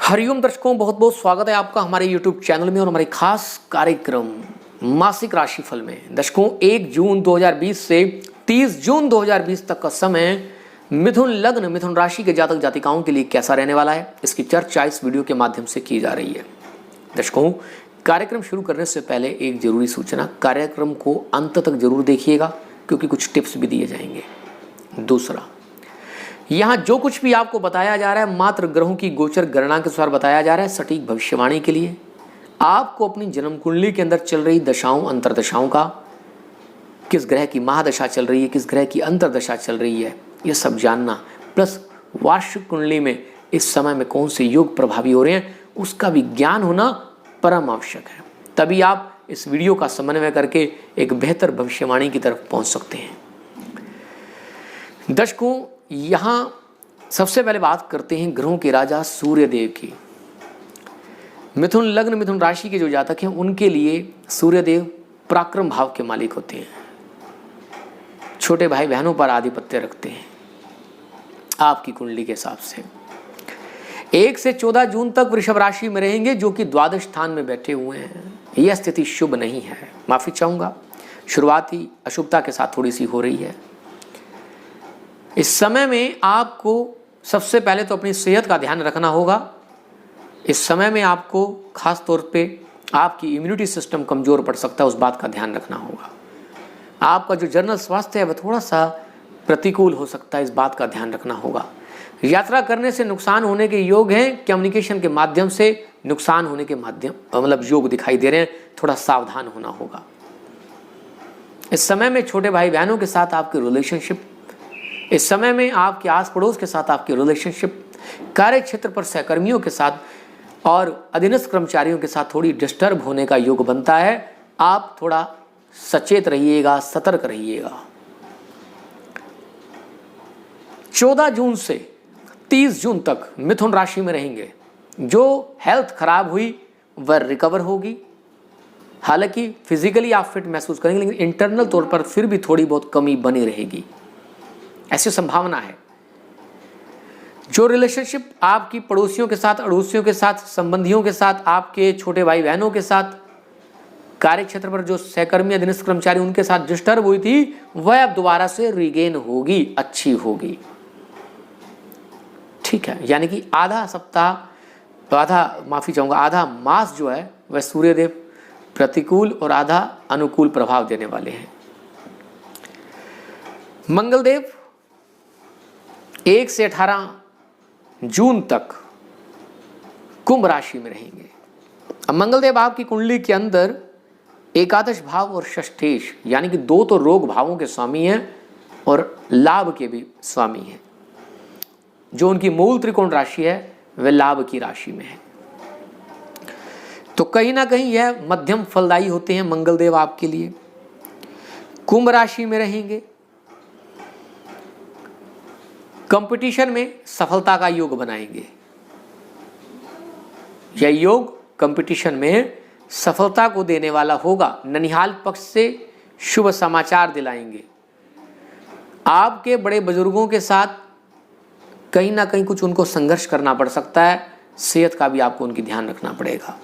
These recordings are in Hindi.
हरिओम दर्शकों, बहुत बहुत स्वागत है आपका हमारे YouTube चैनल में और हमारे खास कार्यक्रम मासिक राशिफल में। दर्शकों, 1 जून 2020 से 30 जून 2020 तक का समय मिथुन लग्न मिथुन राशि के जातक जातिकाओं के लिए कैसा रहने वाला है, इसकी चर्चा इस वीडियो के माध्यम से की जा रही है। दर्शकों, कार्यक्रम शुरू करने से पहले एक जरूरी सूचना, कार्यक्रम को अंत तक जरूर देखिएगा क्योंकि कुछ टिप्स भी दिए जाएंगे। दूसरा, यहाँ जो कुछ भी आपको बताया जा रहा है मात्र ग्रहों की गोचर गणना के अनुसार बताया जा रहा है, सटीक भविष्यवाणी के लिए। आपको अपनी जन्म कुंडली के अंदर चल रही दशाओं अंतरदशाओं का, किस ग्रह की महादशा चल रही है, किस ग्रह की अंतरदशा चल रही है, यह सब जानना, प्लस वार्षिक कुंडली में इस समय में कौन से योग प्रभावी हो रहे हैं उसका भी ज्ञान होना परम आवश्यक है। तभी आप इस वीडियो का समन्वय करके एक बेहतर भविष्यवाणी की तरफ पहुंच सकते हैं। दर्शकों, यहाँ सबसे पहले बात करते हैं ग्रहों के राजा सूर्य देव की। मिथुन लग्न मिथुन राशि के जो जातक हैं उनके लिए सूर्य देव पराक्रम भाव के मालिक होते हैं, छोटे भाई बहनों पर आधिपत्य रखते हैं आपकी कुंडली के हिसाब से। 1 से 14 जून तक वृषभ राशि में रहेंगे जो कि द्वादश स्थान में बैठे हुए हैं। यह स्थिति शुभ नहीं है, माफी चाहूंगा, शुरुआती अशुभता के साथ थोड़ी सी हो रही है। इस समय में आपको सबसे पहले तो अपनी सेहत का ध्यान रखना होगा। इस समय में आपको खास तौर पे आपकी इम्यूनिटी सिस्टम कमजोर पड़ सकता है, उस बात का ध्यान रखना होगा। आपका जो जनरल स्वास्थ्य है वह थोड़ा सा प्रतिकूल हो सकता है, इस बात का ध्यान रखना होगा। यात्रा करने से नुकसान होने के योग हैं, कम्युनिकेशन के माध्यम से नुकसान होने के माध्यम मतलब योग दिखाई दे रहे हैं, थोड़ा सावधान होना होगा। इस समय में छोटे भाई बहनों के साथ आपके रिलेशनशिप, इस समय में आपके आस पड़ोस के साथ आपकी रिलेशनशिप, कार्य क्षेत्र पर सहकर्मियों के साथ और अधीनस्थ कर्मचारियों के साथ थोड़ी डिस्टर्ब होने का योग बनता है। आप थोड़ा सचेत रहिएगा, सतर्क रहिएगा। 14 जून से 30 जून तक मिथुन राशि में रहेंगे। जो हेल्थ खराब हुई वह रिकवर होगी। हालांकि फिजिकली आप फिट महसूस करेंगे, लेकिन इंटरनल तौर पर फिर भी थोड़ी बहुत कमी बनी रहेगी, ऐसी संभावना है। जो रिलेशनशिप आपकी पड़ोसियों के साथ, अड़ोसियों के साथ, संबंधियों के साथ, आपके छोटे भाई बहनों के साथ, कार्य क्षेत्र पर जो सहकर्मी अधीनस्थ कर्मचारी उनके साथ डिस्टर्ब हुई थी वह अब दोबारा से रिगेन होगी, अच्छी होगी। ठीक है, यानी कि आधा सप्ताह, आधा मास जो है वह सूर्यदेव प्रतिकूल और आधा अनुकूल प्रभाव देने वाले हैं। मंगलदेव 1 से 18 जून तक कुंभ राशि में रहेंगे। अब मंगलदेव आपकी कुंडली के अंदर एकादश भाव और षष्ठेश यानी कि 2 तो रोग भावों के स्वामी हैं और लाभ के भी स्वामी हैं। जो उनकी मूल त्रिकोण राशि है वह लाभ की राशि में है, तो कहीं ना कहीं यह मध्यम फलदायी होते हैं मंगलदेव आपके लिए। कुंभ राशि में रहेंगे, कंपटीशन में सफलता का योग बनाएंगे। यह योग कंपटीशन में सफलता को देने वाला होगा। ननिहाल पक्ष से शुभ समाचार दिलाएंगे। आपके बड़े बुजुर्गों के साथ कहीं ना कहीं कुछ उनको संघर्ष करना पड़ सकता है, सेहत का भी आपको उनकी ध्यान रखना पड़ेगा।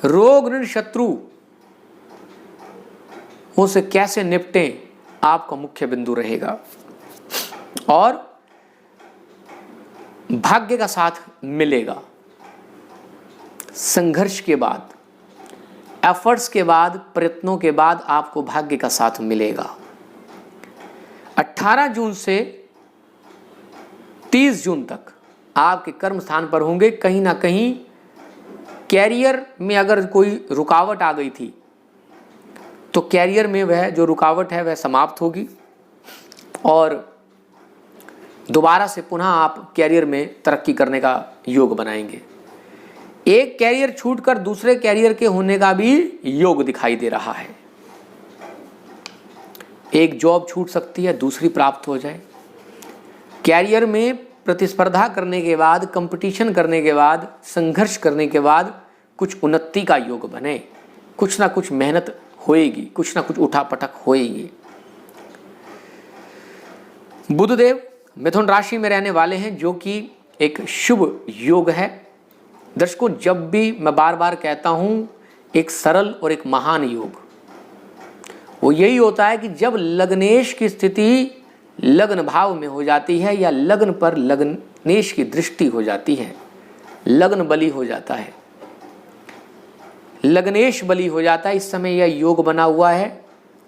रोग ऋण शत्रु उनसे कैसे निपटें आपका मुख्य बिंदु रहेगा। और भाग्य का साथ मिलेगा। संघर्ष के बाद, एफर्ट्स के बाद, प्रयत्नों के बाद आपको भाग्य का साथ मिलेगा। 18 जून से 30 जून तक आपके कर्म स्थान पर होंगे। कहीं ना कहीं कैरियर में अगर कोई रुकावट आ गई थी तो कैरियर में वह जो रुकावट है वह समाप्त होगी और दोबारा से पुनः आप कैरियर में तरक्की करने का योग बनाएंगे। एक कैरियर छूटकर दूसरे कैरियर के होने का भी योग दिखाई दे रहा है। एक जॉब छूट सकती है, दूसरी प्राप्त हो जाए। कैरियर में प्रतिस्पर्धा करने के बाद, कंपटीशन करने के बाद, संघर्ष करने के बाद कुछ उन्नति का योग बने। कुछ ना कुछ मेहनत होएगी, कुछ ना कुछ उठापटक होएगी। बुधदेव मिथुन राशि में रहने वाले हैं जो कि एक शुभ योग है। दर्शकों, जब भी मैं बार बार कहता हूं एक सरल और एक महान योग, वो यही होता है कि जब लग्नेश की स्थिति लग्न भाव में हो जाती है या लग्न पर लग्नेश की दृष्टि हो जाती है, लग्न बली हो जाता है, लग्नेश बली हो जाता है, इस समय यह योग बना हुआ है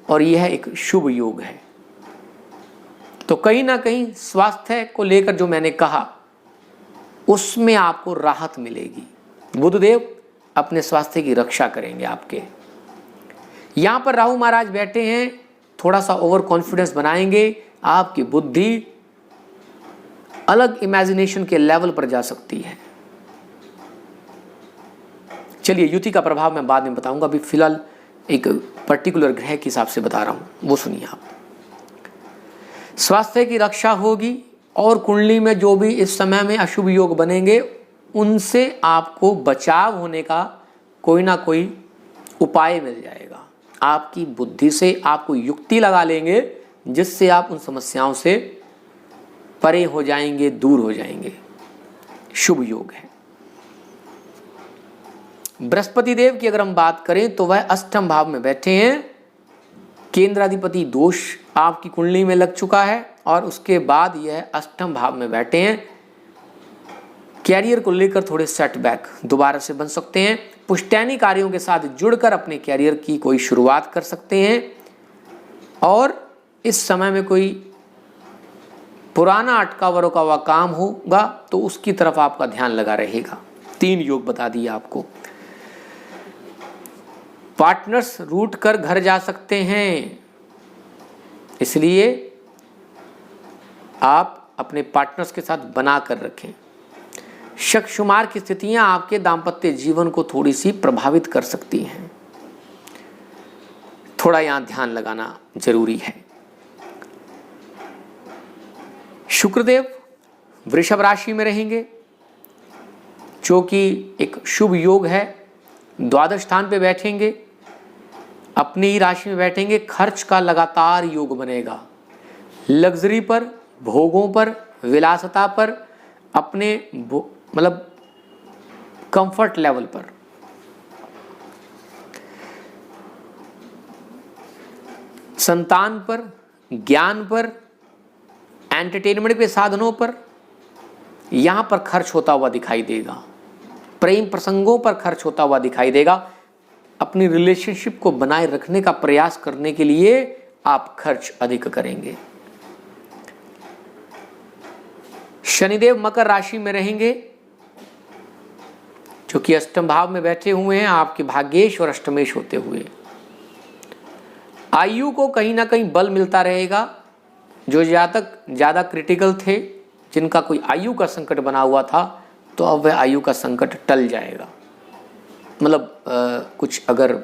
और यह एक शुभ योग है। तो कहीं ना कहीं स्वास्थ्य को लेकर जो मैंने कहा उसमें आपको राहत मिलेगी। बुधदेव अपने स्वास्थ्य की रक्षा करेंगे आपके। यहां पर राहु महाराज बैठे हैं, थोड़ा सा ओवर कॉन्फिडेंस बनाएंगे, आपकी बुद्धि अलग इमेजिनेशन के लेवल पर जा सकती है। चलिए, युति का प्रभाव मैं बाद में बताऊंगा, अभी फिलहाल एक पर्टिकुलर ग्रह के हिसाब से बता रहा हूं, वो सुनिए आप। स्वास्थ्य की रक्षा होगी और कुंडली में जो भी इस समय में अशुभ योग बनेंगे उनसे आपको बचाव होने का कोई ना कोई उपाय मिल जाएगा। आपकी बुद्धि से आप कोई युक्ति लगा लेंगे जिससे आप उन समस्याओं से परे हो जाएंगे, दूर हो जाएंगे। शुभ योग है। बृहस्पति देव की अगर हम बात करें तो वह अष्टम भाव में बैठे हैं। केंद्राधिपति दोष आपकी कुंडली में लग चुका है और उसके बाद यह अष्टम भाव में बैठे हैं। कैरियर को लेकर थोड़े सेटबैक दोबारा से बन सकते हैं। पुश्तैनी कार्यों के साथ जुड़कर अपने कैरियर की कोई शुरुआत कर सकते हैं और इस समय में कोई पुराना अटका वरों का हुआ काम होगा तो उसकी तरफ आपका ध्यान लगा रहेगा। 3 योग बता दिए आपको। पार्टनर्स रूठ कर घर जा सकते हैं, इसलिए आप अपने पार्टनर्स के साथ बना कर रखें। शक शुमार की स्थितियां आपके दाम्पत्य जीवन को थोड़ी सी प्रभावित कर सकती हैं, थोड़ा यहां ध्यान लगाना जरूरी है। शुक्रदेव वृषभ राशि में रहेंगे, जो कि एक शुभ योग है। द्वादश स्थान पे बैठेंगे, अपनी ही राशि में बैठेंगे। खर्च का लगातार योग बनेगा। लग्जरी पर, भोगों पर, विलासता पर, अपने मतलब कंफर्ट लेवल पर। संतान पर, ज्ञान पर, एंटरटेनमेंट के साधनों पर, यहां पर खर्च होता हुआ दिखाई देगा। प्रेम प्रसंगों पर खर्च होता हुआ दिखाई देगा। अपनी रिलेशनशिप को बनाए रखने का प्रयास करने के लिए आप खर्च अधिक करेंगे। शनिदेव मकर राशि में रहेंगे, जो कि अष्टम भाव में बैठे हुए हैं, आपके भाग्येश और अष्टमेश होते हुए। आयु को कहीं ना कहीं बल मिलता रहेगा। जो जातक ज्यादा क्रिटिकल थे, जिनका कोई आयु का संकट बना हुआ था, तो अब वह आयु का संकट टल जाएगा। मतलब कुछ अगर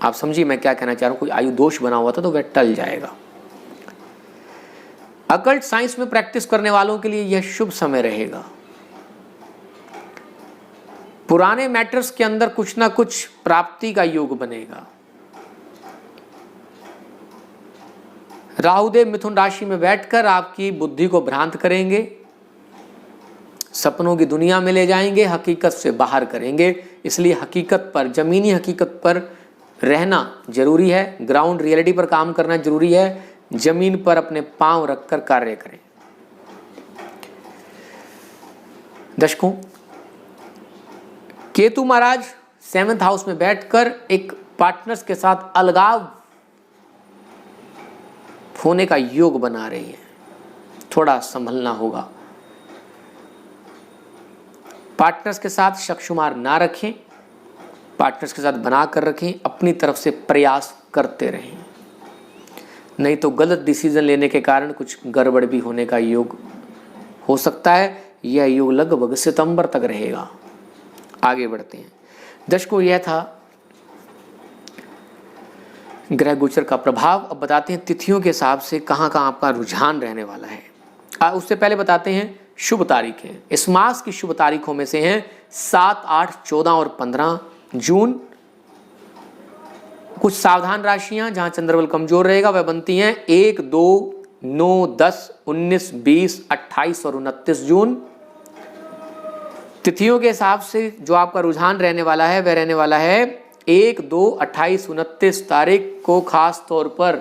आप समझिए मैं क्या कहना चाह रहा हूं, कोई आयु दोष बना हुआ था तो वह टल जाएगा। अकल्ट साइंस में प्रैक्टिस करने वालों के लिए यह शुभ समय रहेगा। पुराने मैटर्स के अंदर कुछ ना कुछ प्राप्ति का योग बनेगा। राहुदेव मिथुन राशि में बैठकर आपकी बुद्धि को भ्रांत करेंगे, सपनों की दुनिया में ले जाएंगे, हकीकत से बाहर करेंगे। इसलिए हकीकत पर, जमीनी हकीकत पर रहना जरूरी है। ग्राउंड रियलिटी पर काम करना जरूरी है। जमीन पर अपने पांव रखकर कार्य करें। दर्शकों, केतु महाराज 7th हाउस में बैठकर एक पार्टनर्स के साथ अलगाव होने का योग बना रही है। थोड़ा संभलना होगा। पार्टनर्स के साथ शक शुमार ना रखें, पार्टनर्स के साथ बना कर रखें। अपनी तरफ से प्रयास करते रहें, नहीं तो गलत डिसीजन लेने के कारण कुछ गड़बड़ भी होने का योग हो सकता है। यह योग लगभग सितंबर तक रहेगा। आगे बढ़ते हैं। दर्शकों, यह था ग्रह गोचर का प्रभाव। अब बताते हैं तिथियों के हिसाब से कहाँ कहाँ आपका रुझान रहने वाला है। उससे पहले बताते हैं शुभ तारीखें। इस मास की शुभ तारीखों में से हैं 7, 8, 14 और 15 जून। कुछ सावधान राशियां जहां चंद्रबल कमजोर रहेगा वह बनती हैं 1, 2, 9, 10, 19, 20, 28 और 29 जून। तिथियों के हिसाब से जो आपका रुझान रहने वाला है वह रहने वाला है 1, 2, 28, 29 तारीख को खास तौर पर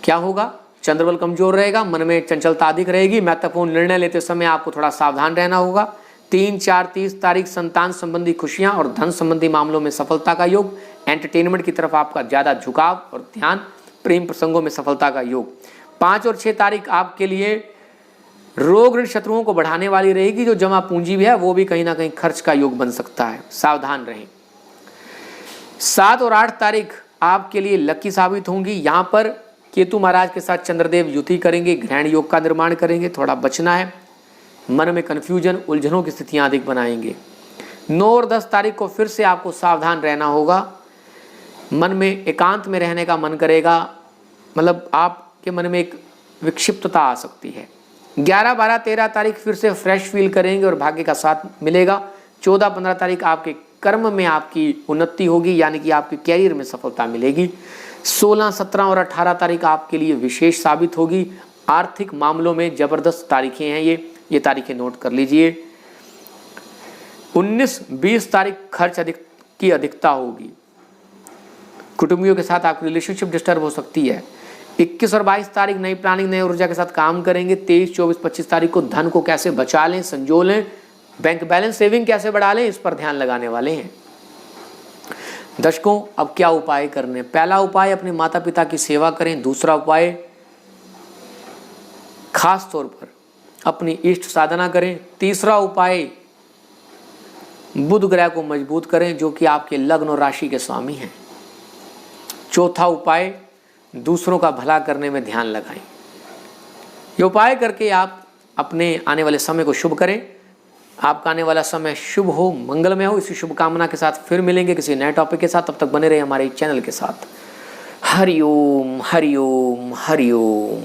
क्या होगा, चंद्रबल कमजोर रहेगा, मन में चंचलता अधिक रहेगी, महत्वपूर्ण निर्णय लेते समय आपको थोड़ा सावधान रहना होगा। 3, 4, 30 तारीख संतान संबंधी खुशियां और धन संबंधी मामलों में सफलता का योग, एंटरटेनमेंट की तरफ आपका ज्यादा झुकाव और ध्यान, प्रेम प्रसंगों में सफलता का योग। 5 और 6 तारीख आपके लिए रोग ऋण शत्रुओं को बढ़ाने वाली रहेगी, जो जमा पूंजी भी है वो भी कहीं ना कहीं खर्च का योग बन सकता है, सावधान रहें। 7 और 8 तारीख आपके लिए लकी साबित होंगी। यहाँ पर केतु महाराज के साथ चंद्रदेव युति करेंगे, ग्रहण योग का निर्माण करेंगे, थोड़ा बचना है, मन में कन्फ्यूजन उलझनों की स्थितियां अधिक बनाएंगे। 9 और 10 तारीख को फिर से आपको सावधान रहना होगा, मन में एकांत में रहने का मन करेगा, मतलब आपके मन में एक विक्षिप्तता आ सकती है। 11, 12, 13 तारीख फिर से फ्रेश फील करेंगे और भाग्य का साथ मिलेगा। 14, 15 तारीख आपके कर्म में आपकी उन्नति होगी, यानी कि आपके कैरियर में सफलता मिलेगी। 16, 17 और 18 तारीख आपके लिए विशेष साबित होगी। आर्थिक मामलों में जबरदस्त तारीखें हैं ये तारीखें नोट कर लीजिए। 19, 20 तारीख खर्च की अधिकता होगी, कुटुंबियों के साथ आपकी रिलेशनशिप डिस्टर्ब हो सकती है। 21 और 22 तारीख नई प्लानिंग नई ऊर्जा के साथ काम करेंगे। 23, 24, 25 तारीख को धन को कैसे बचा लें, संजो लें, बैंक बैलेंस सेविंग कैसे बढ़ा लें, इस पर ध्यान लगाने वाले हैं। दर्शकों, अब क्या उपाय करने? पहला उपाय अपने माता पिता की सेवा करें। दूसरा उपाय खास तौर पर अपनी इष्ट साधना करें। तीसरा उपाय बुध ग्रह को मजबूत करें, जो कि आपके लग्न और राशि के स्वामी हैं। चौथा उपाय दूसरों का भला करने में ध्यान लगाएं। ये उपाय करके आप अपने आने वाले समय को शुभ करें। आपका आने वाला समय शुभ हो, मंगलमय हो, इसी शुभकामना के साथ फिर मिलेंगे किसी नए टॉपिक के साथ। तब तक बने रहे हमारे चैनल के साथ। हरि ओम, हरि ओम, हरि ओम।